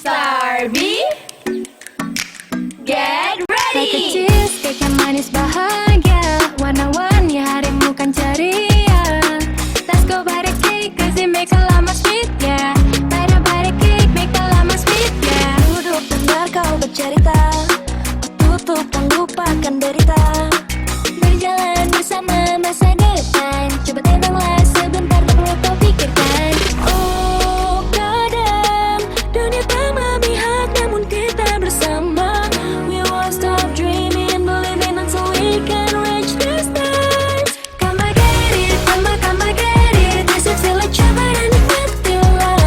Starby, get Like a ready. cheesecake yang manis bahagia, warna-warni harimu kan ceria. Let's go buy the cake cause it makes a lot more sweet, yeah. Buy the cake, make a lot more sweet, yeah. Duduk dengar kau bercerita, ku tutup dan lupakan derita. Berjalan bersama masa depan, coba tenanglah sebentar, tak perlu kau pikirkan. Oh kadang dunia tak memihak, namun kita bersama. We won't stop dreaming and believing until we can reach the stars. Come I get it, come I get it. This is still a coba dan nikmatilah.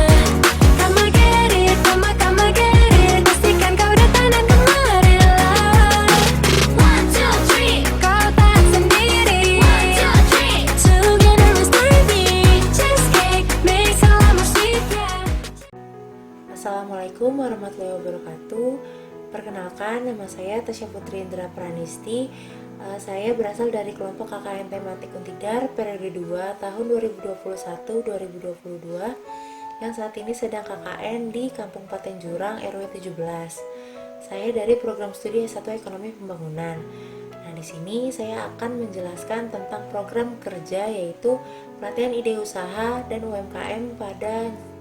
Come I get it, come I get it. Pastikan kau datang dan kemarilah. 1, 2, 3. Kau tak sendiri. 1, 2, 3. Together we'll Starby. Cheesecake makes a lot more sweet, yeah. Assalamualaikum warahmatullahi wabarakatuh. Perkenalkan, nama saya Tasya Putri Indra Pranisti. Saya berasal dari kelompok KKN Tematik Untidar periode 2 tahun 2021-2022 yang saat ini sedang KKN di Kampung Paten Jurang RW 17. Saya dari program studi S1 Ekonomi Pembangunan. Nah, di sini saya akan menjelaskan tentang program kerja, yaitu pelatihan ide usaha dan UMKM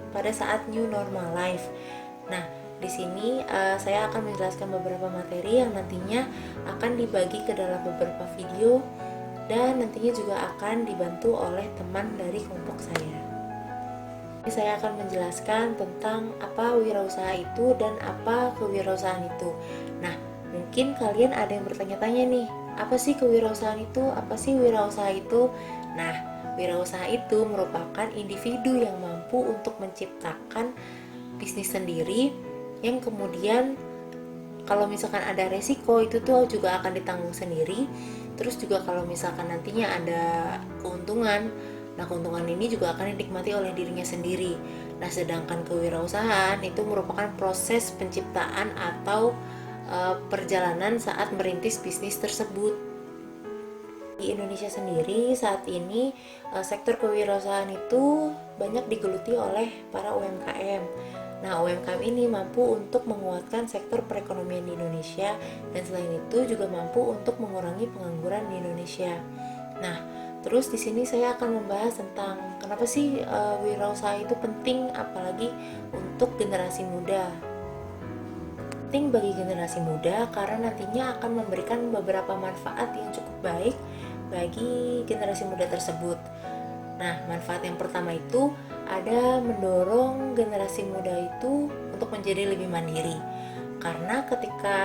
pada saat new normal life. Nah, di sini saya akan menjelaskan beberapa materi yang nantinya akan dibagi ke dalam beberapa video dan nantinya juga akan dibantu oleh teman dari kelompok saya. Jadi saya akan menjelaskan tentang apa wirausaha itu dan apa kewirausahaan itu. Nah, mungkin kalian ada yang bertanya-tanya nih, apa sih kewirausahaan itu? Apa sih wirausaha itu? Nah, wirausaha itu merupakan individu yang mampu untuk menciptakan bisnis sendiri yang kemudian kalau misalkan ada resiko itu tuh juga akan ditanggung sendiri. Terus juga kalau misalkan nantinya ada keuntungan, nah keuntungan ini juga akan dinikmati oleh dirinya sendiri. Nah, sedangkan kewirausahaan itu merupakan proses penciptaan atau perjalanan saat merintis bisnis tersebut. Di Indonesia sendiri saat ini sektor kewirausahaan itu banyak digeluti oleh para UMKM. Nah, UMKM ini mampu untuk menguatkan sektor perekonomian di Indonesia dan selain itu juga mampu untuk mengurangi pengangguran di Indonesia. Nah, terus di sini saya akan membahas tentang kenapa sih wirausaha itu penting, apalagi untuk generasi muda. Penting bagi generasi muda karena nantinya akan memberikan beberapa manfaat yang cukup baik bagi generasi muda tersebut. Nah, manfaat yang pertama itu ada mendorong generasi muda itu untuk menjadi lebih mandiri. Karena ketika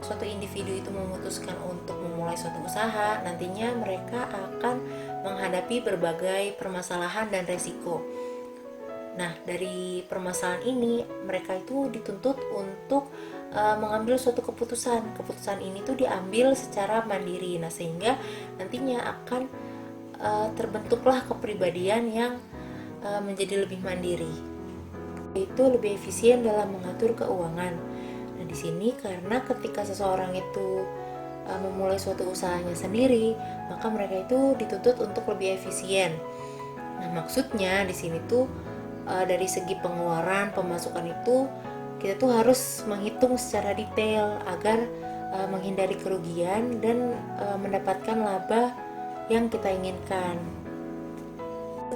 suatu individu itu memutuskan untuk memulai suatu usaha, nantinya mereka akan menghadapi berbagai permasalahan dan resiko. Nah, dari permasalahan ini mereka itu dituntut untuk mengambil suatu keputusan. Keputusan ini tuh diambil secara mandiri. Nah, sehingga nantinya akan terbentuklah kepribadian yang menjadi lebih mandiri, yaitu lebih efisien dalam mengatur keuangan. Nah, di sini karena ketika seseorang itu memulai suatu usahanya sendiri, maka mereka itu dituntut untuk lebih efisien. Nah, maksudnya di sini tuh dari segi pengeluaran, pemasukan itu kita tuh harus menghitung secara detail agar menghindari kerugian dan mendapatkan laba yang kita inginkan.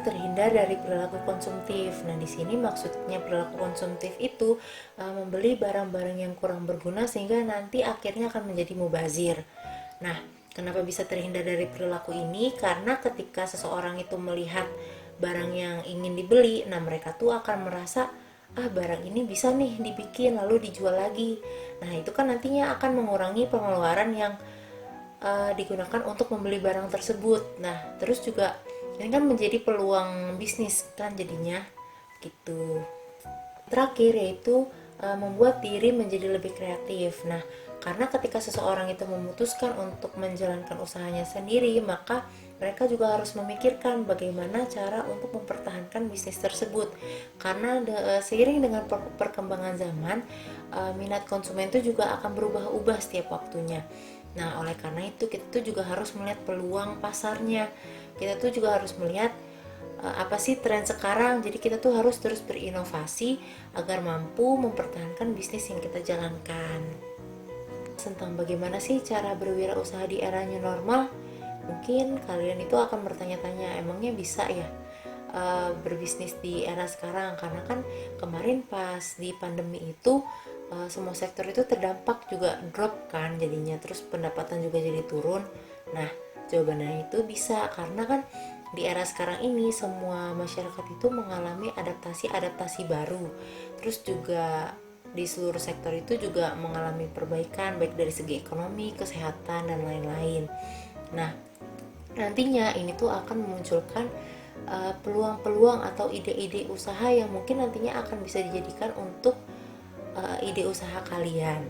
Terhindar dari perilaku konsumtif. Nah, di sini maksudnya perilaku konsumtif itu membeli barang-barang yang kurang berguna sehingga nanti akhirnya akan menjadi mubazir. Nah, kenapa bisa terhindar dari perilaku ini? Karena ketika seseorang itu melihat barang yang ingin dibeli, nah mereka tuh akan merasa barang ini bisa nih dibikin lalu dijual lagi. Nah, itu kan nantinya akan mengurangi pengeluaran yang digunakan untuk membeli barang tersebut. Nah, terus juga ini kan menjadi peluang bisnis kan jadinya gitu. Terakhir yaitu membuat diri menjadi lebih kreatif. Nah, karena ketika seseorang itu memutuskan untuk menjalankan usahanya sendiri, maka mereka juga harus memikirkan bagaimana cara untuk mempertahankan bisnis tersebut. Karena seiring dengan perkembangan zaman, minat konsumen itu juga akan berubah-ubah setiap waktunya. Nah, oleh karena itu kita tuh juga harus melihat peluang pasarnya. Kita tuh juga harus melihat apa sih tren sekarang. Jadi kita tuh harus terus berinovasi agar mampu mempertahankan bisnis yang kita jalankan. Tentang bagaimana sih cara berwirausaha di era new normal, mungkin kalian itu akan bertanya-tanya, emangnya bisa ya berbisnis di era sekarang? Karena kan kemarin pas di pandemi itu semua sektor itu terdampak, juga drop kan jadinya, terus pendapatan juga jadi turun. Nah, jawabannya itu bisa karena kan di era sekarang ini semua masyarakat itu mengalami adaptasi baru, terus juga di seluruh sektor itu juga mengalami perbaikan baik dari segi ekonomi, kesehatan, dan lain-lain. Nah, nantinya ini tuh akan memunculkan peluang-peluang atau ide-ide usaha yang mungkin nantinya akan bisa dijadikan untuk ide usaha kalian.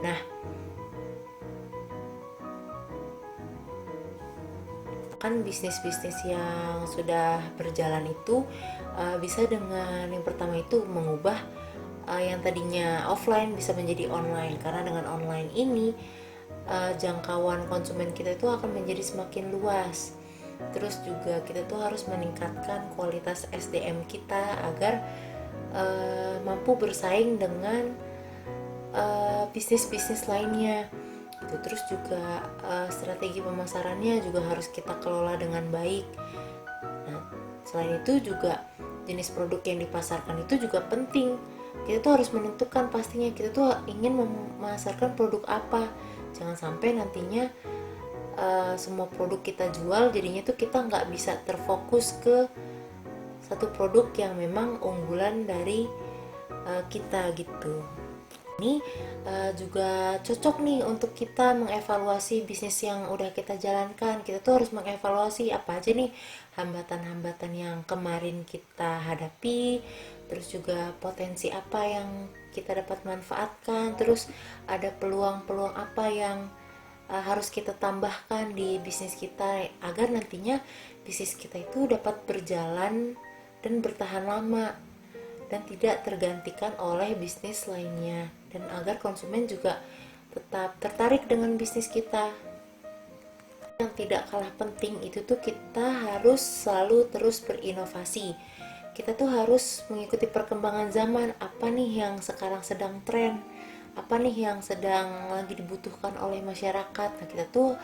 Nah, kan bisnis-bisnis yang sudah berjalan itu bisa dengan yang pertama itu mengubah yang tadinya offline bisa menjadi online, karena dengan online ini jangkauan konsumen kita itu akan menjadi semakin luas. Terus juga kita tuh harus meningkatkan kualitas SDM kita agar mampu bersaing dengan bisnis-bisnis lainnya gitu. Terus juga strategi pemasarannya juga harus kita kelola dengan baik. Nah, selain itu juga jenis produk yang dipasarkan itu juga penting. Kita tuh harus menentukan pastinya kita tuh ingin memasarkan produk apa. Jangan sampai nantinya semua produk kita jual jadinya tuh kita nggak bisa terfokus ke satu produk yang memang unggulan dari kita gitu. Ini juga cocok nih untuk kita mengevaluasi bisnis yang udah kita jalankan. Kita tuh harus mengevaluasi apa aja nih hambatan-hambatan yang kemarin kita hadapi, terus juga potensi apa yang kita dapat manfaatkan, terus ada peluang-peluang apa yang harus kita tambahkan di bisnis kita agar nantinya bisnis kita itu dapat berjalan dan bertahan lama dan tidak tergantikan oleh bisnis lainnya, dan agar konsumen juga tetap tertarik dengan bisnis kita. Yang tidak kalah penting itu tuh kita harus selalu terus berinovasi. Kita tuh harus mengikuti perkembangan zaman, apa nih yang sekarang sedang tren, apa nih yang sedang lagi dibutuhkan oleh masyarakat. Nah, kita tuh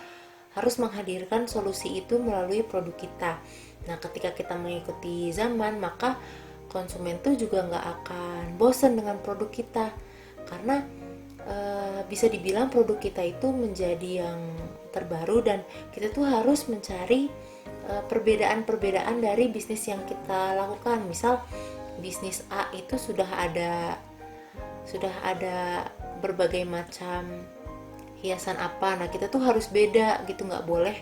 harus menghadirkan solusi itu melalui produk kita. Nah, ketika kita mengikuti zaman, maka konsumen tuh juga nggak akan bosan dengan produk kita, karena bisa dibilang produk kita itu menjadi yang terbaru, dan kita tuh harus mencari perbedaan-perbedaan dari bisnis yang kita lakukan. Misal bisnis A itu sudah ada berbagai macam hiasan apa, nah kita tuh harus beda gitu, nggak boleh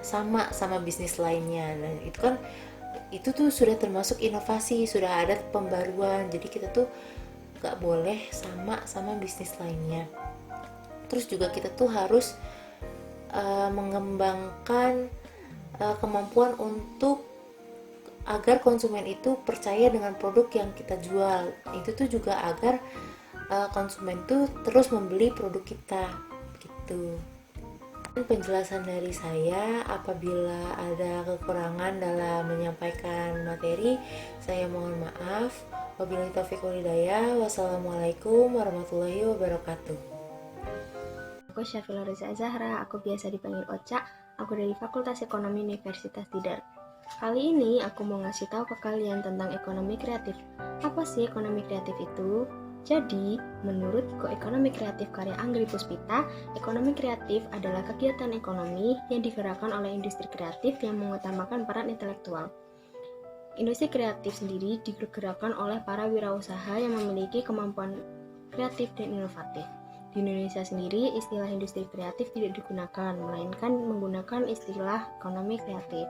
sama bisnis lainnya. Nah, itu tuh sudah termasuk inovasi, sudah ada pembaruan. Jadi kita tuh gak boleh sama bisnis lainnya. Terus juga kita tuh harus mengembangkan kemampuan untuk agar konsumen itu percaya dengan produk yang kita jual. Itu tuh juga agar konsumen tuh terus membeli produk kita gitu. Penjelasan dari saya, apabila ada kekurangan dalam menyampaikan materi, saya mohon maaf. Wabillahi taufiq wal hidayah. Wassalamualaikum warahmatullahi wabarakatuh. Aku Syafila Reza Zahra, aku biasa dipanggil Ocha. Aku dari Fakultas Ekonomi Universitas Tidar. Kali ini aku mau ngasih tahu ke kalian tentang ekonomi kreatif. Apa sih ekonomi kreatif itu? Jadi, menurut buku Ekonomi Kreatif karya Anggri Puspita, ekonomi kreatif adalah kegiatan ekonomi yang digerakkan oleh industri kreatif yang mengutamakan peran intelektual. Industri kreatif sendiri digerakkan oleh para wirausaha yang memiliki kemampuan kreatif dan inovatif. Di Indonesia sendiri, istilah industri kreatif tidak digunakan, melainkan menggunakan istilah ekonomi kreatif.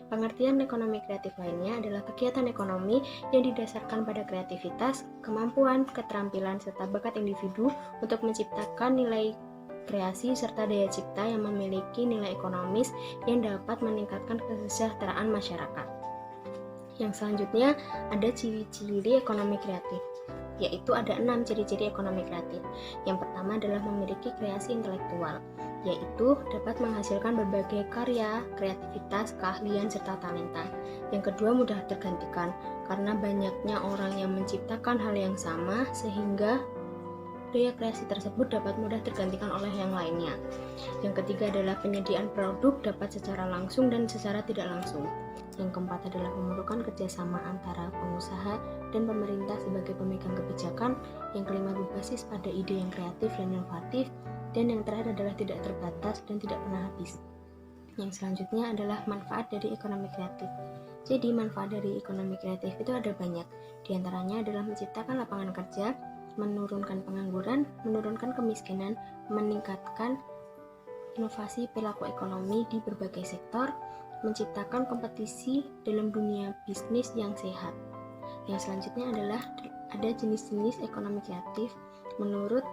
Pengertian ekonomi kreatif lainnya adalah kegiatan ekonomi yang didasarkan pada kreativitas, kemampuan, keterampilan, serta bakat individu untuk menciptakan nilai kreasi serta daya cipta yang memiliki nilai ekonomis yang dapat meningkatkan kesejahteraan masyarakat. Yang selanjutnya ada ciri-ciri ekonomi kreatif, yaitu ada 6 ciri-ciri ekonomi kreatif. Yang pertama adalah memiliki kreasi intelektual, yaitu dapat menghasilkan berbagai karya, kreativitas, keahlian, serta talenta. Yang kedua mudah tergantikan, karena banyaknya orang yang menciptakan hal yang sama sehingga daya kreasi tersebut dapat mudah tergantikan oleh yang lainnya. Yang ketiga adalah penyediaan produk dapat secara langsung dan secara tidak langsung. Yang keempat adalah memerlukan kerjasama antara pengusaha dan pemerintah sebagai pemegang kebijakan. Yang kelima berbasis pada ide yang kreatif dan inovatif. Dan yang terakhir adalah tidak terbatas dan tidak pernah habis. Yang selanjutnya adalah manfaat dari ekonomi kreatif. Jadi manfaat dari ekonomi kreatif itu ada banyak. Di antaranya adalah menciptakan lapangan kerja, menurunkan pengangguran, menurunkan kemiskinan, meningkatkan inovasi perilaku ekonomi di berbagai sektor, menciptakan kompetisi dalam dunia bisnis yang sehat. Yang selanjutnya adalah ada jenis-jenis ekonomi kreatif menurut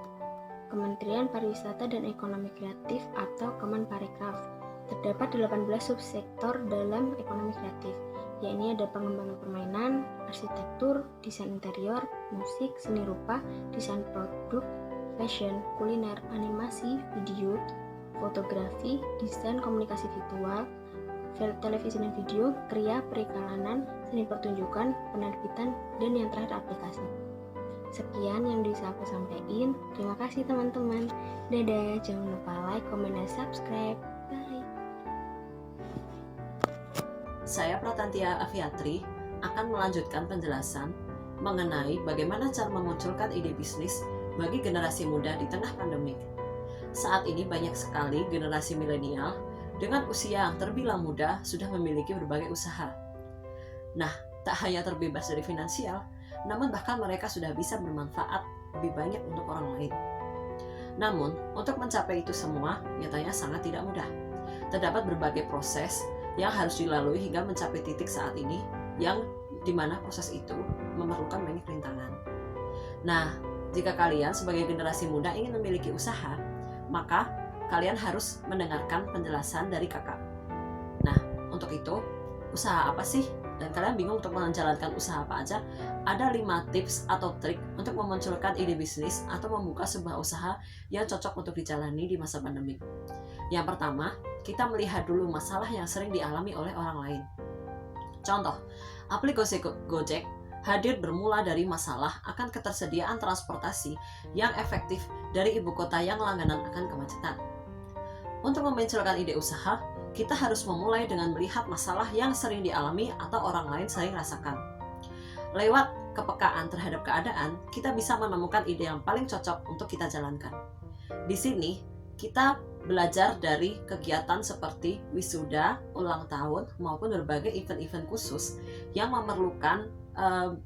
Kementerian Pariwisata dan Ekonomi Kreatif atau Kemenparekraf. Terdapat 18 subsektor dalam ekonomi kreatif, yakni ada pengembangan permainan, arsitektur, desain interior, musik, seni rupa, desain produk, fashion, kuliner, animasi, video, fotografi, desain komunikasi visual, televisi dan video, kriya, perikanan, seni pertunjukan, penerbitan, dan yang terakhir aplikasi. Sekian yang bisa aku sampaikan. Terima kasih teman-teman. Dadah, jangan lupa like, comment, dan subscribe. Bye. Saya Pratantia Aviatri akan melanjutkan penjelasan mengenai bagaimana cara memunculkan ide bisnis bagi generasi muda di tengah pandemik. Saat ini banyak sekali generasi milenial dengan usia yang terbilang muda sudah memiliki berbagai usaha. Nah, tak hanya terbebas dari finansial, namun bahkan mereka sudah bisa bermanfaat lebih banyak untuk orang lain. Namun, untuk mencapai itu semua nyatanya sangat tidak mudah. Terdapat berbagai proses yang harus dilalui hingga mencapai titik saat ini, yang dimana proses itu memerlukan banyak rintangan. Nah, jika kalian sebagai generasi muda ingin memiliki usaha, maka kalian harus mendengarkan penjelasan dari kakak. Nah, untuk itu, usaha apa sih? Dan kalian bingung untuk menjalankan usaha apa aja? Ada 5 tips atau trik untuk memunculkan ide bisnis atau membuka sebuah usaha yang cocok untuk dijalani di masa pandemi. Yang pertama, kita melihat dulu masalah yang sering dialami oleh orang lain. Contoh, aplikasi Gojek hadir bermula dari masalah akan ketersediaan transportasi yang efektif dari ibu kota yang langganan akan kemacetan. Untuk memunculkan ide usaha, kita harus memulai dengan melihat masalah yang sering dialami atau orang lain sering rasakan. Lewat kepekaan terhadap keadaan, kita bisa menemukan ide yang paling cocok untuk kita jalankan. Di sini, kita belajar dari kegiatan seperti wisuda, ulang tahun, maupun berbagai event-event khusus yang memerlukan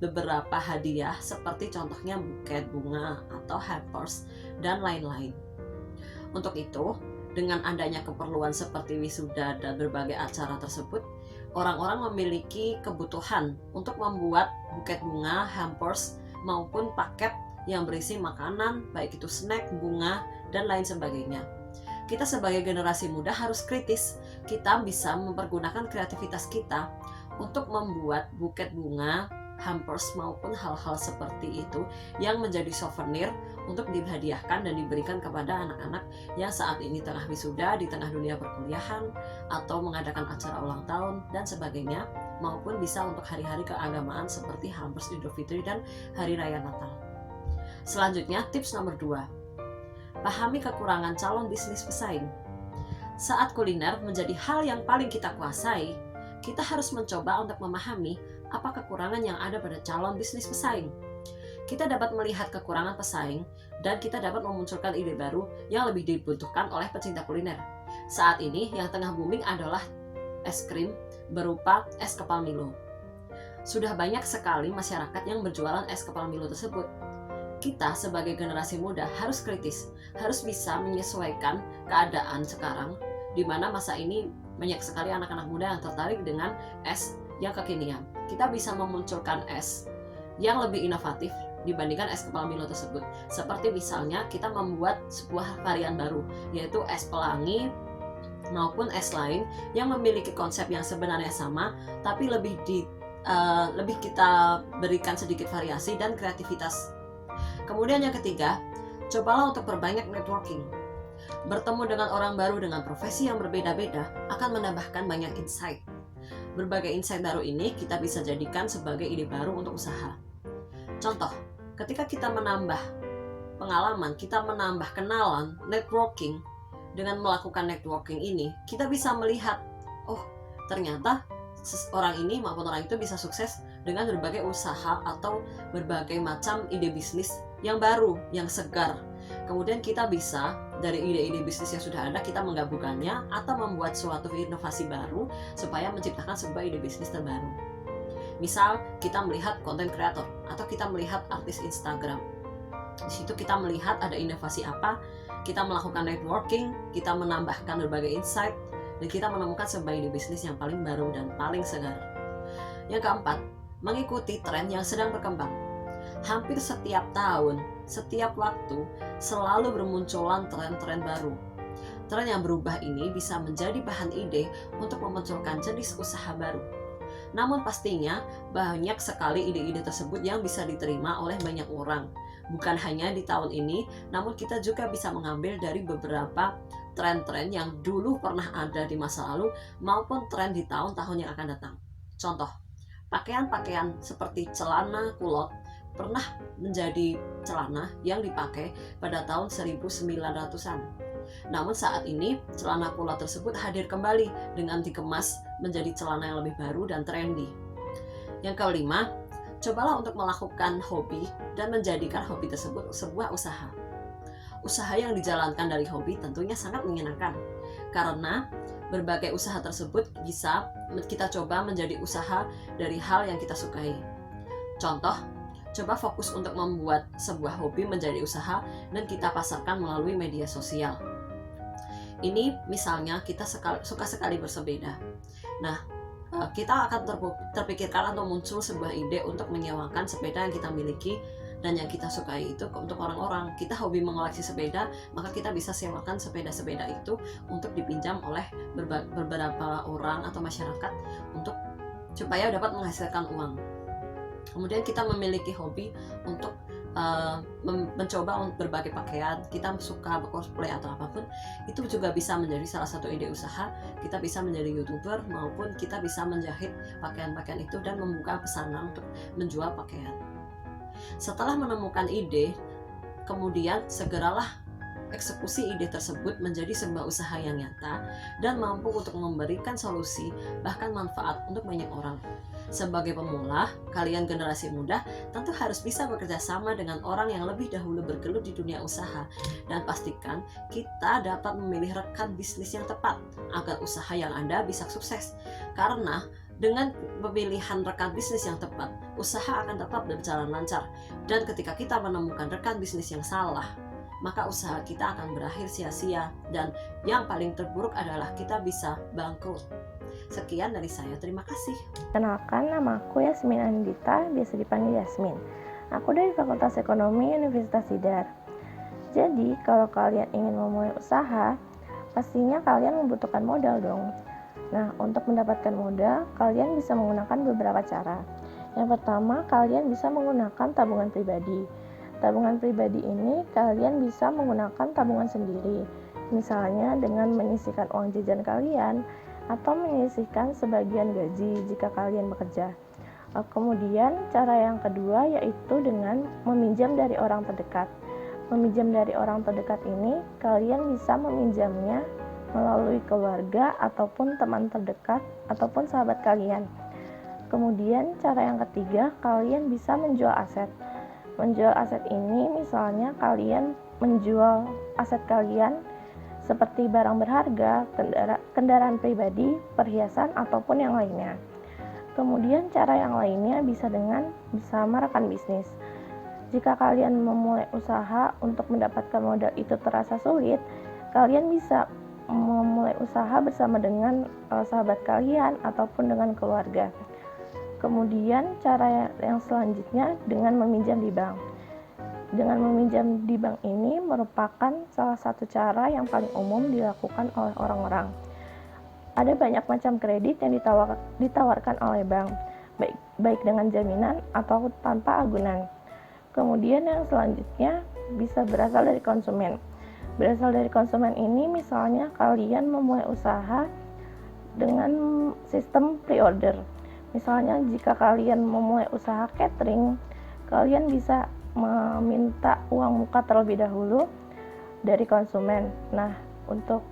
beberapa hadiah seperti contohnya buket bunga atau hampers dan lain-lain. Untuk itu, dengan adanya keperluan seperti wisuda dan berbagai acara tersebut, orang-orang memiliki kebutuhan untuk membuat buket bunga, hampers, maupun paket yang berisi makanan, baik itu snack, bunga, dan lain sebagainya. Kita sebagai generasi muda harus kritis. Kita bisa mempergunakan kreativitas kita untuk membuat buket bunga, hampers, maupun hal-hal seperti itu yang menjadi souvenir untuk dihadiahkan dan diberikan kepada anak-anak yang saat ini tengah wisuda di tengah dunia perkuliahan atau mengadakan acara ulang tahun dan sebagainya, maupun bisa untuk hari-hari keagamaan seperti hampers Idul Fitri dan Hari Raya Natal. Selanjutnya, tips nomor 2. Pahami kekurangan calon bisnis pesaing. Saat kuliner menjadi hal yang paling kita kuasai, kita harus mencoba untuk memahami apa kekurangan yang ada pada calon bisnis pesaing. Kita dapat melihat kekurangan pesaing dan kita dapat memunculkan ide baru yang lebih dibutuhkan oleh pecinta kuliner. Saat ini yang tengah booming adalah es krim berupa es kepal Milo. Sudah banyak sekali masyarakat yang berjualan es kepal Milo tersebut. Kita sebagai generasi muda harus kritis, harus bisa menyesuaikan keadaan sekarang, di mana masa ini banyak sekali anak-anak muda yang tertarik dengan es yang kekinian. Kita bisa memunculkan es yang lebih inovatif dibandingkan es kepal Milo tersebut. Seperti misalnya kita membuat sebuah varian baru, yaitu es pelangi maupun es lain yang memiliki konsep yang sebenarnya sama, tapi lebih lebih kita berikan sedikit variasi dan kreativitas. Kemudian yang ketiga, cobalah untuk perbanyak networking. Bertemu dengan orang baru dengan profesi yang berbeda-beda akan menambahkan banyak insight. Berbagai insight baru ini kita bisa jadikan sebagai ide baru untuk usaha. Contoh, ketika kita menambah pengalaman, kita menambah kenalan, networking, dengan melakukan networking ini, kita bisa melihat, oh ternyata orang ini maupun orang itu bisa sukses dengan berbagai usaha atau berbagai macam ide bisnis yang baru, yang segar. Kemudian kita bisa dari ide-ide bisnis yang sudah ada, kita menggabungkannya atau membuat suatu inovasi baru supaya menciptakan sebuah ide bisnis terbaru. Misal kita melihat content creator atau kita melihat artis Instagram. Di situ kita melihat ada inovasi apa, kita melakukan networking, kita menambahkan berbagai insight, dan kita menemukan sebuah ide bisnis yang paling baru dan paling segar. Yang keempat, mengikuti tren yang sedang berkembang. Hampir setiap tahun, setiap waktu, selalu bermunculan tren-tren baru. Tren yang berubah ini bisa menjadi bahan ide untuk memunculkan jenis usaha baru. Namun pastinya banyak sekali ide-ide tersebut yang bisa diterima oleh banyak orang. Bukan hanya di tahun ini, namun kita juga bisa mengambil dari beberapa tren-tren yang dulu pernah ada di masa lalu maupun tren di tahun-tahun yang akan datang. Contoh, pakaian-pakaian seperti celana kulot pernah menjadi celana yang dipakai pada tahun 1900-an. Namun saat ini celana kulot tersebut hadir kembali dengan dikemas menjadi celana yang lebih baru dan trendy. Yang kelima, cobalah untuk melakukan hobi dan menjadikan hobi tersebut sebuah usaha. Usaha yang dijalankan dari hobi tentunya sangat menyenangkan, karena berbagai usaha tersebut bisa kita coba menjadi usaha dari hal yang kita sukai. Contoh, coba fokus untuk membuat sebuah hobi menjadi usaha dan kita pasarkan melalui media sosial. Ini misalnya kita suka sekali bersepeda. Nah, kita akan terpikirkan atau muncul sebuah ide untuk menyewakan sepeda yang kita miliki dan yang kita sukai itu untuk orang-orang. Kita hobi mengoleksi sepeda, maka kita bisa sewakan sepeda-sepeda itu untuk dipinjam oleh beberapa orang atau masyarakat untuk supaya dapat menghasilkan uang. Kemudian kita memiliki hobi untuk mencoba berbagai pakaian, kita suka cosplay atau apapun, itu juga bisa menjadi salah satu ide usaha. Kita bisa menjadi YouTuber maupun kita bisa menjahit pakaian-pakaian itu dan membuka pesanan untuk menjual pakaian. Setelah menemukan ide, kemudian segeralah eksekusi ide tersebut menjadi sebuah usaha yang nyata dan mampu untuk memberikan solusi bahkan manfaat untuk banyak orang. Sebagai pemula, kalian generasi muda tentu harus bisa bekerja sama dengan orang yang lebih dahulu bergelut di dunia usaha, dan pastikan kita dapat memilih rekan bisnis yang tepat agar usaha yang Anda bisa sukses. Karena dengan pemilihan rekan bisnis yang tepat, usaha akan tetap berjalan lancar. Dan ketika kita menemukan rekan bisnis yang salah, maka usaha kita akan berakhir sia-sia, dan yang paling terburuk adalah kita bisa bangkrut. Sekian dari saya, terima kasih. Kenalkan, nama aku Yasmin Andita, biasa dipanggil Yasmin. Aku dari Fakultas Ekonomi Universitas Tidar. Jadi, kalau kalian ingin memulai usaha, pastinya kalian membutuhkan modal dong. Nah, untuk mendapatkan modal, kalian bisa menggunakan beberapa cara. Yang pertama, kalian bisa menggunakan tabungan pribadi. Tabungan pribadi ini kalian bisa menggunakan tabungan sendiri, misalnya dengan menyisihkan uang jajan kalian atau menyisihkan sebagian gaji jika kalian bekerja. Kemudian cara yang kedua yaitu dengan meminjam dari orang terdekat. Meminjam dari orang terdekat ini kalian bisa meminjamnya melalui keluarga ataupun teman terdekat ataupun sahabat kalian. Kemudian cara yang ketiga, kalian bisa menjual aset. Menjual aset ini misalnya kalian menjual aset kalian seperti barang berharga, kendaraan pribadi, perhiasan, ataupun yang lainnya. Kemudian cara yang lainnya bisa dengan bersama rekan bisnis. Jika kalian memulai usaha untuk mendapatkan modal itu terasa sulit, kalian bisa memulai usaha bersama dengan sahabat kalian ataupun dengan keluarga. Kemudian cara yang selanjutnya dengan meminjam di bank. Dengan meminjam di bank ini merupakan salah satu cara yang paling umum dilakukan oleh orang-orang. Ada banyak macam kredit yang ditawarkan oleh bank. baik dengan jaminan atau tanpa agunan. Kemudian yang selanjutnya bisa berasal dari konsumen. Berasal dari konsumen ini misalnya kalian memulai usaha dengan sistem pre-order. Misalnya jika kalian memulai usaha catering, kalian bisa meminta uang muka terlebih dahulu dari konsumen. Nah, untuk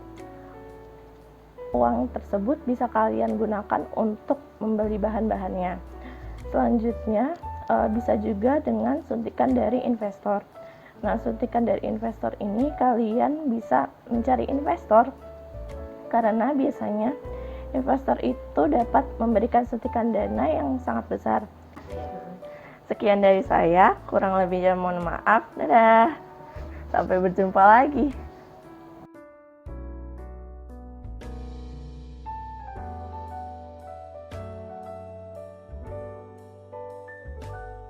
uang tersebut bisa kalian gunakan untuk membeli bahan-bahannya. Selanjutnya bisa juga dengan suntikan dari investor. Nah, suntikan dari investor ini kalian bisa mencari investor karena biasanya investor itu dapat memberikan suntikan dana yang sangat besar. Sekian dari saya, kurang lebihnya mohon maaf. Dadah. Sampai berjumpa lagi.